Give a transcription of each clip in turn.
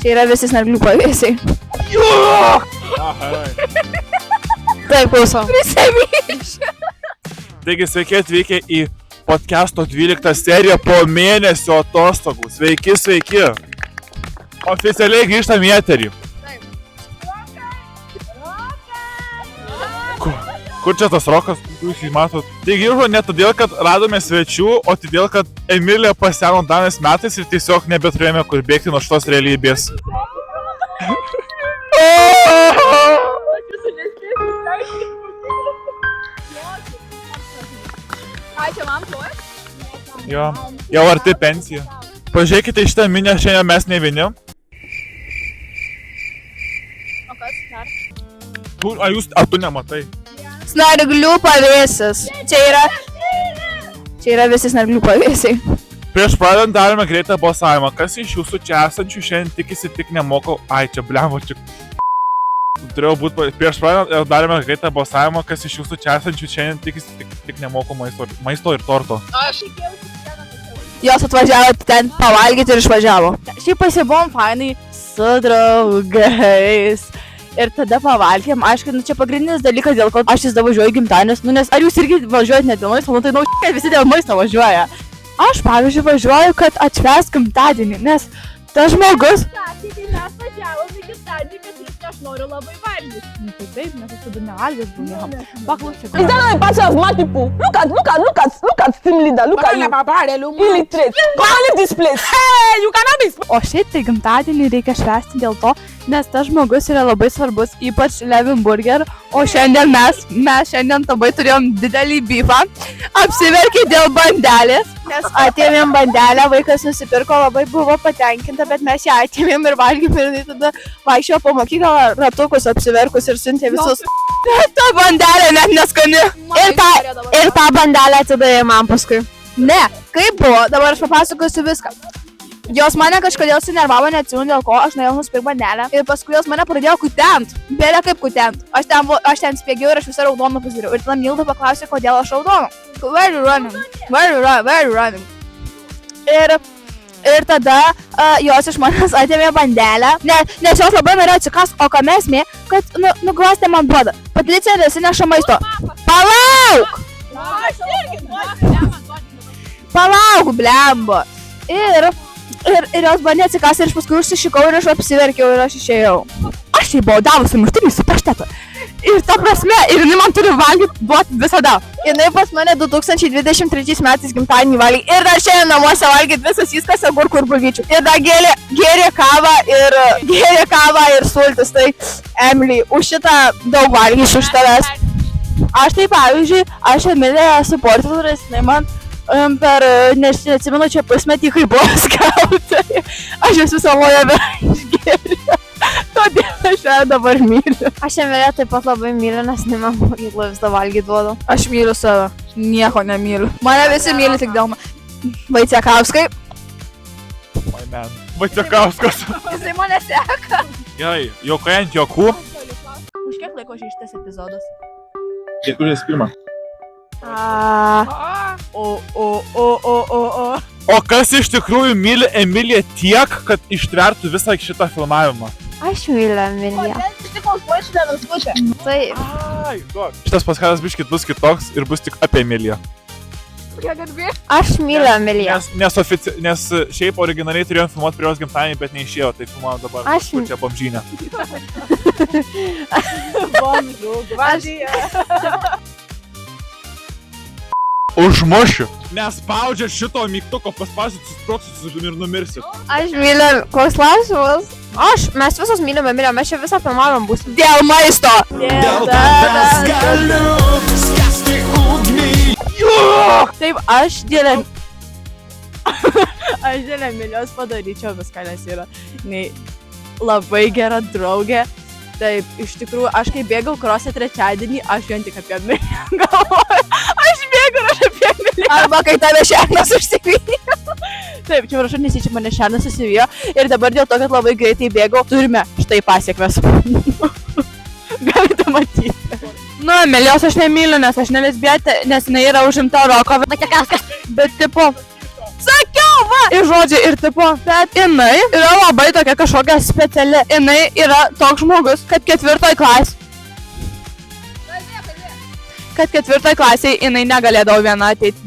Čia yra visi snarglių pavėsiai. Taip, klausom. Taigi sveiki atvykę į podcast'o 12 seriją po mėnesio atostogų. Sveiki, sveiki. Oficialiai grįžtam į eterį. Kur čia tas rokas, jūs jį matot? Tai grįžo ne todėl, kad radome svečių, o todėl, kad Emilija paseno danės metais ir tiesiog nebeturėjome kur bėgti nuo šitos realybės. Jo, jau arti pensija. Pažiūrėkite šitą minę, šiandien mes ne vieni. O kas dar? Ar tu nematai? Snarglių pavėsis. Čia yra visi snarglių pavėsiai. Prieš pradedant darome greitą balsavimą. Kas iš jūsų čia esančių šiandien tikisi tik nemokau? Ai, čia blemvo, čia... Turėjau būti... Prieš pradedant darome greitą balsavimą. Kas iš jūsų čia esančių šiandien tikisi tik nemokau maisto ir torto? Jos atvažiavo ten pavalgyti ir išvažiavo. Šiaip pasibuvom fainai su draugais. Ir tada pavalgėm, aišku, čia pagrindinis dalykas, dėl ko aš vis dar važiuoju gimtadienis, nes ar jūs irgi važiuojat ne dėl maisto, tai kad visi dėl maisto važiuoja. Aš, pavyzdžiui, važiuoju, kad atšvęs gimtadienį, nes tas žmogus... Mes važiavom į gimtadienį, bet aš noriu labai valgyti. Taip, nes aš tada nevalgęs būnėjom. Paklausyk. Is that not a part of smart people? Look at team leader, look at you. Illiterate. Come on, leave this place. Hey, you cannot be... O šiaip tai gimtadienį reikia švęsti dėl to, nes tas žmogus yra labai svarbus, ypač Levin Burger, o šiandien mes šiandien labai turėjom didelį bifą, apsiverkė dėl bandelės, nes atėmėm bandelę, vaikas nusipirko, labai buvo patenkinta, bet mes ją atėmėm ir valgėm ir tada vaikščiojo po mokyklą ratukus apsiverkus ir siuntė visus. Ta bandelė net neskani. Ir tą bandelę atidavė man paskui. Ne, kaip buvo, dabar aš papasakosiu viską. Jos mane kažkodėl sunervavo, neatsimenu dėl ko, aš nuėjau nusipirkt bandelę ir paskui jos mane pradėjo kutent. Bėlė kaip kutent. Aš ten spiegiau ir aš visą raudoną pasidariau. Ir tada Milda paklausė, kodėl aš raudoną. Where you running? Ir tada jos iš manęs atėmė bandelę, nes jos labai norėjo atsikast, o kam esmė, kad nuglastė man duoda. Patricija nesineša maisto. Palauk, blembo. Ir jos bandė atsikasti ir aš paskui užsišikau ir aš apsiverkiau ir aš išėjau. Aš jai buvau davusi muštinį su paštetu. Ir ta prasme, ir jinai man turi valgyti duoti visada. Jinai pas mane 2023 metais gimtadienį valgyti ir dar šiandien namuose valgyti visas viskas agurkų ir bulvyčių. Ir dar gėrė kavą ir sultis. Tai Emily, už šitą daug valgysiu už tavęs. Aš tai pavyzdžiui, aš Emilija esu portreturis, jinai man neatsimenu čia pusmetį, kai buvo skautai. Aš esu savoje išgėrė. Todėl aš ją dabar myliu. Aš Emiliją taip pat labai myliu, nes ne man mokyklą visą valgyti duodu. Aš myliu save. Nieko nemyliu. Mane visi myli tik dėl Vaiciekauskai. Vaiciekauskas. Jisai mane seka. Gerai, juokojant juokų. Už kiek laiko šitas epizodas? Gegužės 1. O kas iš tikrųjų myli Emiliją tiek, kad ištvertų visą šitą filmavimą? Aš myliu Emiliją. Taip. Šitas paskatas biškit bus kitoks ir bus tik apie Emiliją. Aš myliu Emiliją. Nes šiaip originaliai turėjom filmuoti prie jos gimtadienį, bet neišėjo, tai filmuojam dabar. Kur čia bomžynė. Užmušiu. Nespaudžia šito mygtuko, paspausit, susproksit ir numirsit. Aš myliu. Koks klausimas? Mes visos mylim Emiliją, mes čia visą filmavom būsim. Dėl maisto! Dėl tavęs galiu skęsti ugnį. Taip, aš dėl Emilijos padaryčiau viską, nes yra labai gera draugė. Taip, iš tikrųjų, aš kai bėgau krosę trečiadienį, aš vien tik apie Emiliją galvoju. Aš bėgau ir aš apie Emiliją. Arba kai tave šernas užsivijo. Taip, čia prašau, nes čia mane šernas susivijo. Ir dabar dėl to, kad labai greitai bėgau, turime štai pasiekmes. Galite matyti. Nu, Emilijos aš nemyliu, nes aš ne lesbietė, nes jinai yra užimta roko. Bet tipo... Sakiau, va, ir žodžiai, ir tipo, bet jinai yra labai tokia kažkokia speciali. Jinai yra toks žmogus, kad 4 klasė. Kad 4 klasėje jinai negalėdavo viena ateiti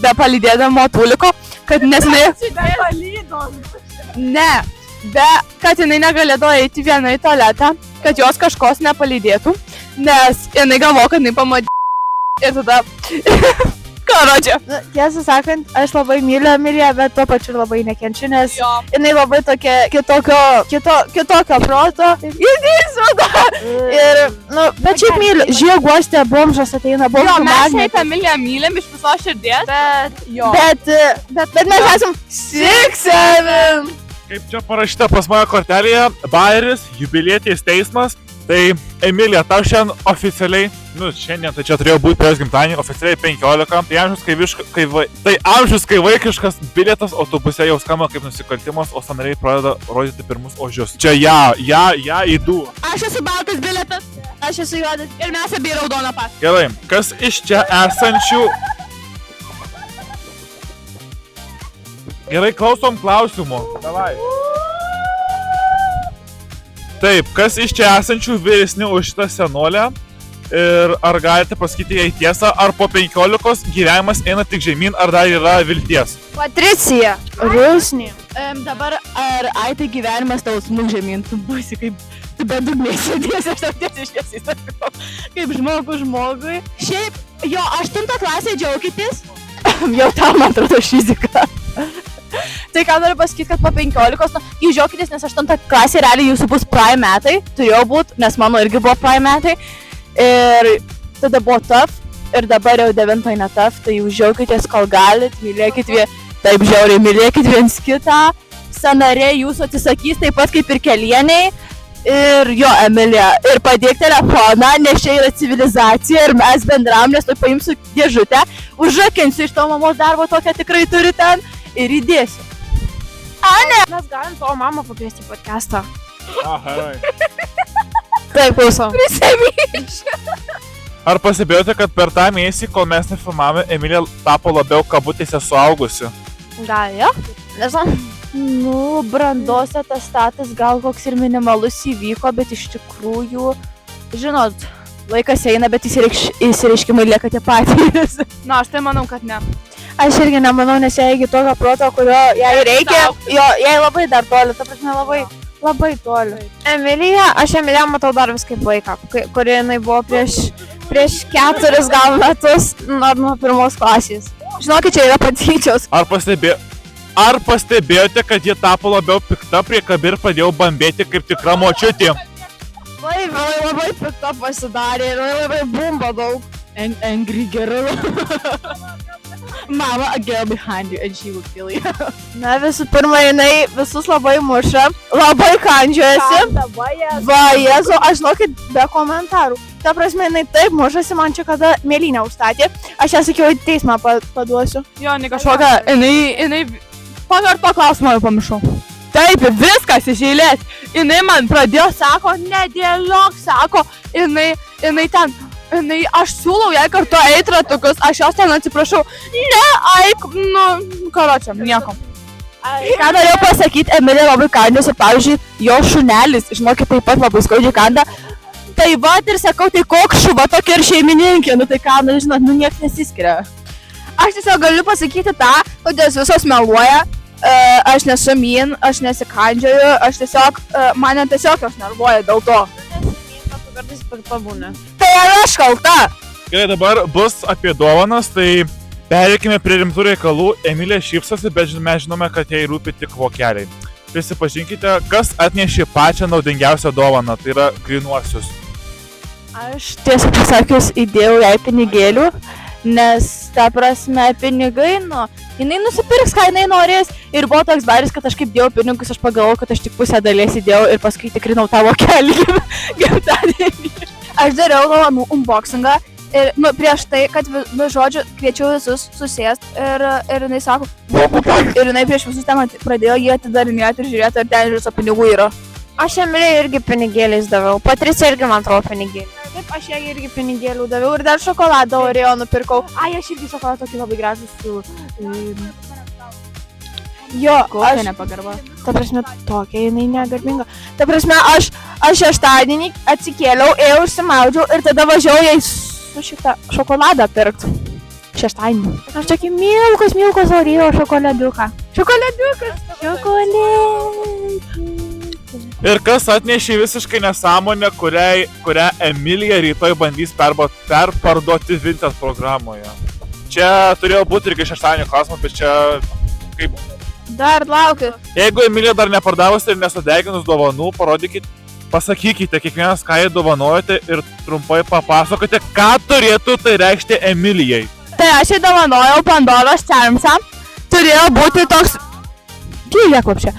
be palydėdamo tūliko, kad nes kad jinai negalėdavo eiti viena į tualetą, kad jos kažkos nepalydėtų, nes jinai galvo, kad jinai pamatė ir tada... Karočią. Tiesą sakant, aš labai myliu Emiliją, bet tuo pačiu labai nekenčiu, nes jinai labai tokia kitokio proto. Ir, bet šiaip myliu. Žiūrėk, guostė, bomžas ateina, bomžų magnetas. Mes šiaip Emiliją mylim iš viso širdies, bet mes esam 6-7. Kaip čia parašyta pas mane kortelėje, Bayeris, jubilietinis teismas. Tai Emilija, tau šiandien oficialiai, šiandien tai čia turėjo būti prieš gimtadienį, oficialiai 15, tai amžius, kai vaikiškas bilietas autobuse jau skamba kaip nusikaltimas, o sąnariai pradeda rodyti pirmus ožius. Čia ją įdų. Aš esu baltas bilietas, aš esu juodas ir mes abi raudoną pas. Gerai, kas iš čia esančių... Gerai, klausom klausimų. Davai. Taip, kas iš čia esančių vyresni už šitą senolę ir ar galite pasakyti jai tiesą, ar po 15 gyvenimas eina tik žemyn, ar dar yra vilties? Patricija. Rusnė. Dabar ar tai gyvenimas tau smūg žemyn, tu būsi kaip, tu bedugniai sėdėsi, aš tau tiesiai sakau, kaip žmogui. Šiaip, jo, 8 klasėje džiaukitės, jau tau man atrodo fizika. Tai ką noriu pasakyti, kad po 15, jūs žiūrėkitės, nes 8 klasė realiai jūsų bus prime metai, turėjo būti, nes mano irgi buvo prime metai. Ir tada buvo tough, ir dabar jau 9 ne tough, tai jūs žiūrėkitės, kol galit, mylėkit taip žiauriai, mylėkit viens kitą, sąnariai jūsų atsisakys taip pat kaip ir kelieniai. Ir jo, Emilija, ir padėk telefoną, nes čia yra civilizacija ir mes bendram, nes tu paimsiu dėžutę, užrakinsiu iš to mamos darbo tokią tikrai turi ten. Ir įdėsiu. Ne. Mes galim tavo mamą pakviesti į podcastą. Gerai. Taip, klausom. Prisimyšiu. Ar pasibėjote, kad per tą mėnesį, kol mes nefilmavome, Emilija tapo labiau kabutėse suaugusi? Gal, jo? Nežinau. Brandos atestatas gal koks ir minimalus įvyko, bet iš tikrųjų, žinot, laikas eina, bet įsireiškimai lieka tie patys. Aš tai manau, kad ne. Aš irgi nemanau, nes jai iki tokio proto, kurio jai reikia, jai labai dar toli, ta prasme labai toli. Emilija, aš Emiliją matau dar vis kaip vaiką, kuri jinai buvo prieš 4 gal metus, nuo 1 klasės. Žinokit, čia yra patyčios. Ar pastebėjote, kad ji tapo labiau pikta priekabi ir pradėjo bambėti kaip tikra močiutė? Labai pikta pasidarė ir labai bumba daug. Angry girl. Mama, a girl behind you and she will kill you. Na, visų pirma, jinai visus labai muša, labai kandžiojasi. Va, Jėzu, aš žinokit, be komentarų. Ta prasme, jinai taip mušasi, man čia kada mėlynę užstatė. Aš ją sakiau, į teismą paduosiu. Jo, ne kažkokia, jinai... Pakarto klausimą jau pamiršau. Taip, viskas iš eilės. Jinai man pradėjo, sako, nedėliok, sako, jinai ten... Aš siūlau jai kartu eit ratukus, aš jos ten atsiprašau. Ne, aik, karočią, nieko. Ką norėjau pasakyti, Emilija labai kandžiasi, pavyzdžiui, jo šunelis, žinokit, taip pat labai skaudžiai kanda. Tai va, ir sakau, tai koks šuva tokia ir šeimininkė, tai ką, žinot, nieks nesiskiria. Aš tiesiog galiu pasakyti tą, kad jos visos meluoja, aš nesu min, aš nesikandžioju, aš tiesiog, mane tiesiog jos nervuoja dėl to. Kartais pabūna. Tai aš kalta. Gerai, dabar bus apie dovanas, tai pereikime prie rimtų reikalų. Emilija šypsosi, bet mes žinome, kad jai rūpi tik vokeliai. Prisipažinkite, kas atnešė pačią naudingiausią dovaną, tai yra grynuosius. Aš tiesą pasakius įdėjau jai pinigėlių, nes ta prasme pinigai, jinai nusipirks, ką jinai norės. Ir buvo toks baris, kad aš kaip dėjau pinigus, aš pagalvojau, kad aš tik pusę dalies įdėjau ir paskui tikrinau tą vokelį gimtadienį. Aš dariau dovanų unboxingą ir prieš tai, kad, žodžiu, kviečiau visus susėst ir jinai sako, ir jinai prieš visus ten pradėjo jį atidarinėti ir žiūrėti, ar ten viso pinigų yra. Aš Emilijai irgi pinigėliais daviau, Patricija irgi man atrodo pinigėliai. Taip, aš jai irgi pinigėlių daviau ir dar šokoladą Oreo nupirkau. Aš irgi šokoladą tokį labai gražų su... Jo, Kokia nepagarba. ta prasme, tokia jinai negarbinga. Ta prasme, aš šeštadienį atsikėliau, ėjau užsimaudžiau ir tada važiavau jai su šitą šokoladą pirkti. Šeštadienį. Aš tokį milkus orėjo šokoladuką. Ir kas atnešė visiškai nesąmonę, kurią Emilija rytoj bandys perparduoti Vinted programoje. Čia turėjo būti irgi šeštadienio klausimas, bet čia kaip... Dar laukiu. Jeigu Emilija dar nepardavusi ir nesudeginus dovanų, pasakykite kiekvienas, ką jai dovanojate ir trumpai papasakokite, ką turėtų tai reikšti Emilijai. Tai aš jai dovanojau Pandoros Charmsą. Turėjo būti toks... Žiūrėk, lapšė.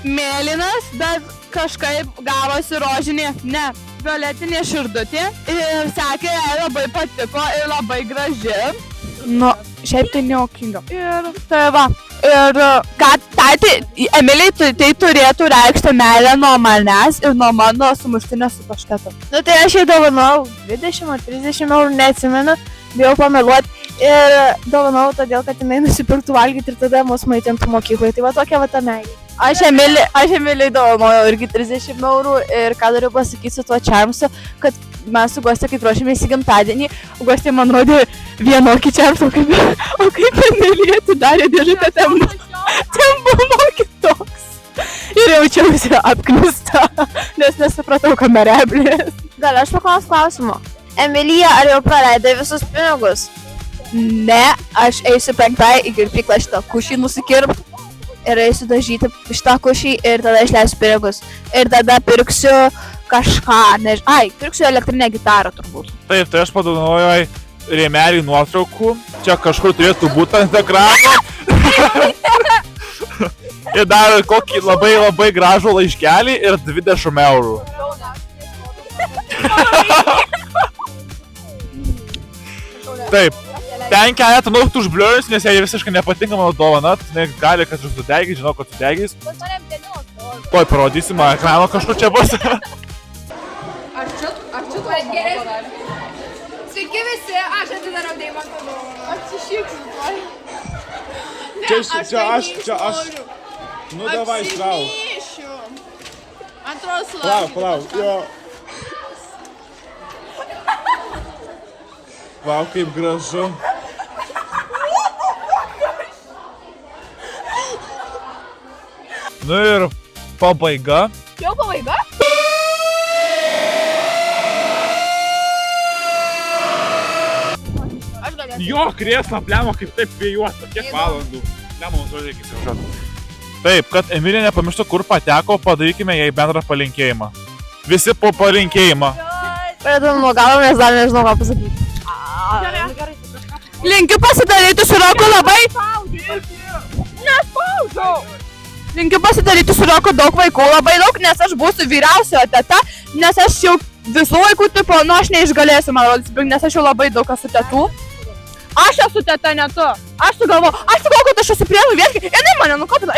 Mėlynas, bet kažkaip gavosi rožinė, ne, violetinė širdutė. Ir sakė, jai labai patiko ir labai graži. Nu, šiaip tai neokinga. Ir tai va. Ir ką, Emilijai tai turėtų reikšti meilę nuo manęs ir nuo mano sumuštinio su paštetu. Nu tai aš jai dovanojau 20 ar 30 eurų, neatsimenu, bijau pameluoti. Ir dovanojau todėl, kad jinai nusipirktų valgyti ir tada mus maitintų mokykloje. Tai va tokia va ta meilė. Aš Emilijai dovanojau irgi 30 eurų ir ką noriu pasakyti su tuo Charmsu, kad mes su Guostė, kaip ruošėmės į gimtadienį, Guostė man rodė vienokį Charmsą, o kaip Emilija atidarė dėžutę, ten buvo kitoks. Ir jaučiausi apknista, nes nesupratau kamereblės. Gal aš paklaus klausimą? Emilija, ar jau praleidai visus pinigus? Ne, aš eisiu 5 į kirpyklą šitą kušį nusikirpt. Ir eisiu dažyti šitą kušį ir tada išleisiu pinigus. Ir tada pirksiu kažką, pirksiu elektrinę gitarą turbūt. Taip, tai aš padovanojau rėmelį nuotraukų. Čia kažkur turėtų būti ant ekrano. Ir dar kokį labai gražų laiškelį ir 20 eurų. Taip. Ten keletą nuotraukų užbliuojus, nes jai visiškai nepatinka mano dovana, tai gali, kad sudegys, žinau, kad sudegys. Tuoj parodysim, ekrano kažkur čia bus. Ar čia tu geresnė? Sveiki visi, aš atidarau Deimanto dovaną. Atsišyksiu tuoj. Čia aš. Nu, davai, šlau. Apsimyšiu. Antros sulaukiu. Palauk, jo. Vau, kaip gražu. Nu ir pabaiga. Jau pabaiga? Jo, krėslą, blemo, kaip taip vėjuota. Kiek valandų? Blemo, man atrodo, reikia įsivažiuoti. Taip, kad Emilija nepamirštų, kur pateko, padarykime jai bendrą palinkėjimą. Visi po palinkėjimą. Pradedam nuo galo, nes dar nežinau, ką pasakyti. Linkiu pasidaryti su Roku labai... Nespaudžiau! Linkiu pasidaryti su Roku daug vaikų, labai daug, nes aš būsiu vyriausiojo teta, nes aš jau visų vaikų tipo, nu aš neišgalėsiu, man rodys, nes aš jau labai daug esu tetų. Aš esu teta, ne tu. Aš sugalvoju, kad aš esu prienų vierkė, jinai mane nukopina,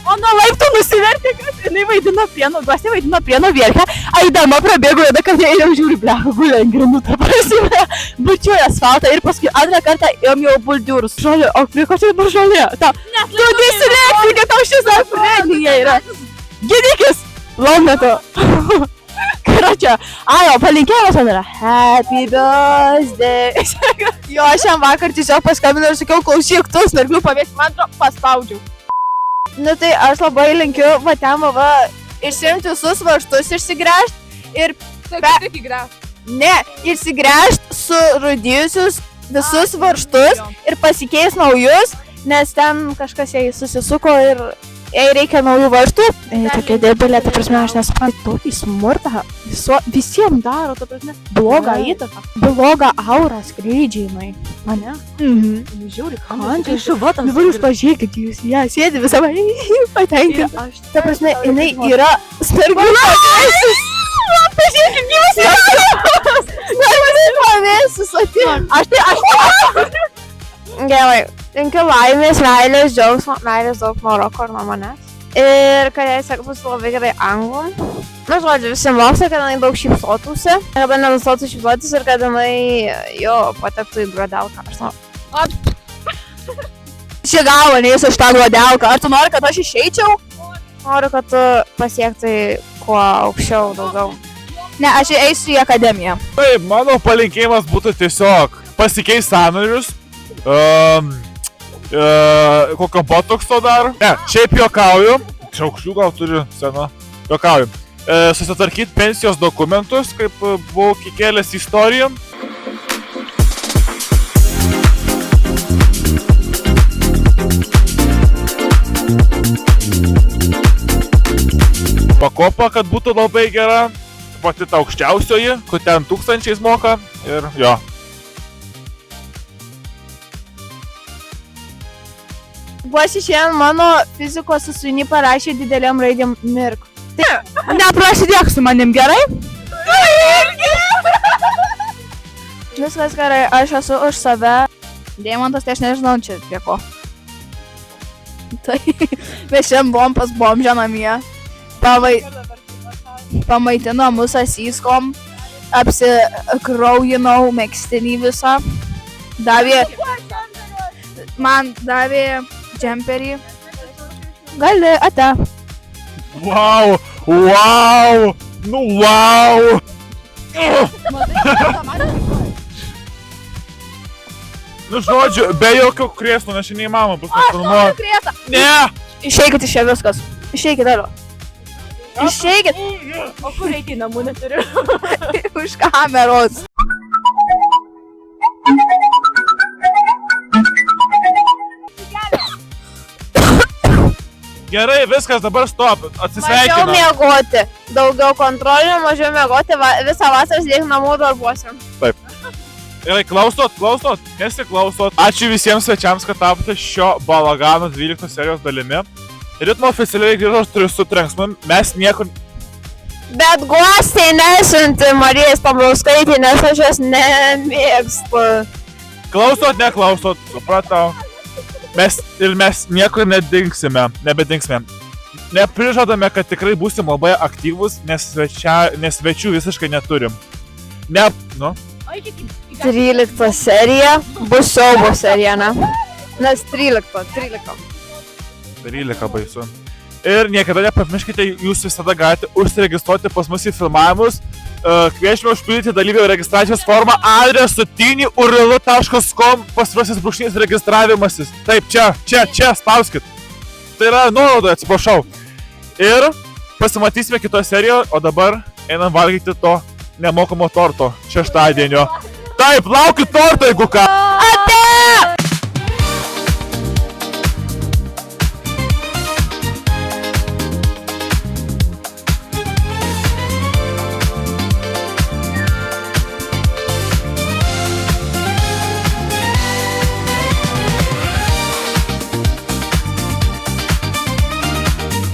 o nuo laiptų nusivertė, kad jinai vaidino Guostė vaidino prienų vierkę, eidama prabėgo vieną kartą ir jau žiūri, blecha, gulė ant grindų, ta prasme, bučiuoja asfaltą ir paskui antrą kartą ėjom jau buldiūrus. Žolė, o prie ko čia dabar žolė? Tu dislektika, tau šis aprenija yra. Gydykis, laumėto. Karočią, palinkėjimas man yra Happy Birthday. Jo, aš jam vakar tiesiog paskambinau ir sakiau, klausyk, tu snarglių pavėsti, man atrodo, paspaudžiau. Nu tai aš labai linkiu, va ten, išsiimti visus varžtus, išsigręžti ir... išsigręžti, surūdijusius visus varžtus ir pasikeis naujus, nes ten kažkas jai susisuko ir... Jei reikia naujų varžtų, tokia debilė, ta prasme, aš nesuprantu, tokį smurtą visiems daro, ta prasme, blogą įtaką, blogą aurą skleidžiamai, mane? Žiūri, kančiai, šuvotas. Dabar jūs pažiūrėkit, jūs ją sėdi visą patenkinti. Ta prasme, jinai yra snarglių pavėsis. Pažiūrėkit, jūs yra snarglių pavėsis atėjo. Gerai. Linkiu laimės, meilės, džiaugsmo Roko ir nuo manęs. Ir kad jai sektųsi labai gerai anglų. Na, žodžiu, visi mokslai, kad jinai daug šypsotųsi. Kad nenustotų šypsotis ir kad jinai patektų į Brodelką. Ši gavo, neįs aš tą duodelką. Ar tu nori, kad aš išeičiau? Noriu, kad tu pasiektai kuo aukščiau daugiau. Ne, aš eisiu į akademiją. Taip, mano palinkėjimas būtų tiesiog pasikeis sąnarius. Kokio botokso dar? Ne, šiaip juokauju. Šaukščių gal turi sena. Juokauju. Susitvarkyti pensijos dokumentus, kaip buvau kikėlės istoriją. Pakopa, kad būtų labai gera. Pati ta aukščiausioji, kur ten 1000 moka. Ir jo. Buosi šiandien mano fizikos sąsiuvinį parašė didelėm raidėm mirk. Neprasidėk su manim, gerai? Viskas gerai, aš esu už save. Deimantas, tai aš nežinau čia prie ko. Tai mes šiandien buvom pas bomžę namie. Pamaitino mus asyskom. Apsikraujinau megztinį visą. Man davė džemperį. Gali, ate. Wow! Wow! Nu, wow! Nu, žodžiu, be jokio krėslo, nes šiandien įmanoma bus nufilmuoti. Ne! Išeikit iš čia viskas. Išeikit, Alio. Išeikit. O kur reikia namų neturiu? Už kameros. Gerai, viskas, dabar stop, Mažiau atsisveikinu. miegoti. Daugiau kontrolių, mažiau miegoti visą vasarą sėdėk namų darbuose. Gerai, klausot, nesiklausot. Ačiū visiems svečiams, kad tapote šio balagano 12 serijos dalimi. Ritmo oficialiai grįžo su trenksmu, mes niekur... Bet guostai nesiunti Marijos Pablauskaitį, nes aš jos nemėgstu. Klausot, neklausot, supratau. Mes niekur nebedingsime. Neprižadame, kad tikrai būsim labai aktyvus, nes svečių visiškai neturim. 13 serija bus siaubo serija, ne? Nes 13 baisu. Ir niekada nepamirškite, jūs visada galite užsiregistruoti pas mus į filmavimus. Kviečiame užpildyti dalyvių registracijos formą adresu tiny.url.com// registravimasis. Taip, čia, spauskit. Tai yra nuoroda, atsiprašau. Ir pasimatysime kitoje serijoje, o dabar einam valgyti to nemokamo torto šeštadienio. Taip, laukit torto, jeigu ką. Ate!